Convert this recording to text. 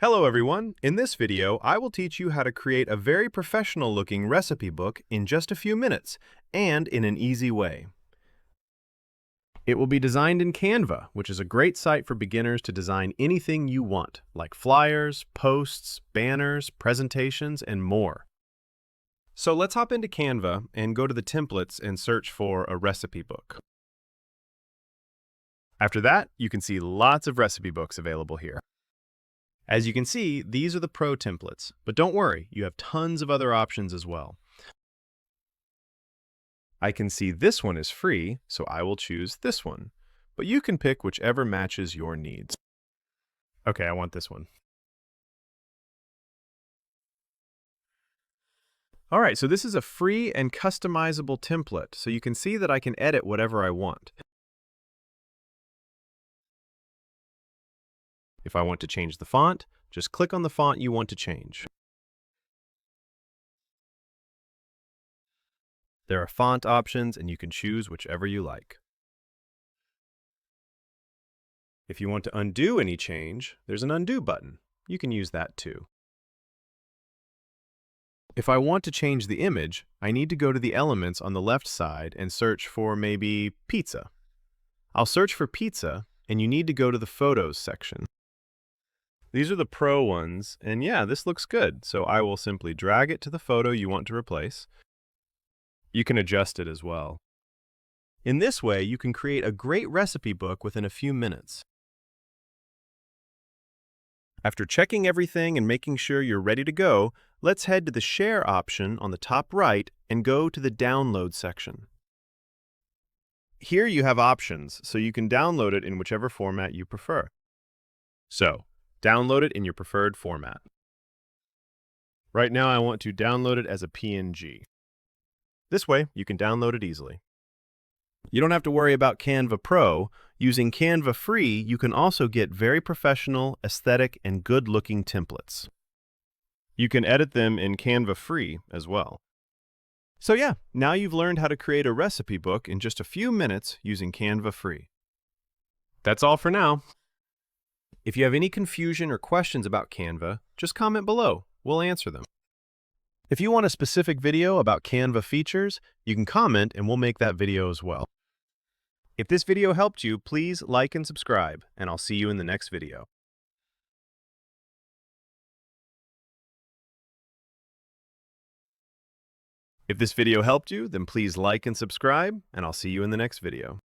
Hello everyone! In this video, I will teach you how to create a very professional-looking recipe book in just a few minutes, and in an easy way. It will be designed in Canva, which is a great site for beginners to design anything you want, like flyers, posts, banners, presentations, and more. So let's hop into Canva and go to the templates and search for a recipe book. After that, you can see lots of recipe books available here. As you can see, these are the pro templates, but don't worry, you have tons of other options as well. I can see this one is free, so I will choose this one, but you can pick whichever matches your needs. Okay, I want this one. All right, so this is a free and customizable template, so you can see that I can edit whatever I want. If I want to change the font, just click on the font you want to change. There are font options, and you can choose whichever you like. If you want to undo any change, there's an undo button. You can use that too. If I want to change the image, I need to go to the elements on the left side and search for maybe pizza. I'll search for pizza, and you need to go to the Photos section. These are the pro ones, and yeah, this looks good, so I will simply drag it to the photo you want to replace. You can adjust it as well. In this way, you can create a great recipe book within a few minutes. After checking everything and making sure you're ready to go, let's head to the Share option on the top right and go to the Download section. Here you have options, so you can download it in whichever format you prefer. So, download it in your preferred format. Right now I want to download it as a PNG. This way, you can download it easily. You don't have to worry about Canva Pro. Using Canva Free, you can also get very professional, aesthetic, and good-looking templates. You can edit them in Canva Free as well. So yeah, now you've learned how to create a recipe book in just a few minutes using Canva Free. That's all for now. If you have any confusion or questions about Canva, just comment below. We'll answer them. If you want a specific video about Canva features, you can comment and we'll make that video as well. If this video helped you, please like and subscribe, and I'll see you in the next video. If this video helped you, then please like and subscribe, and I'll see you in the next video.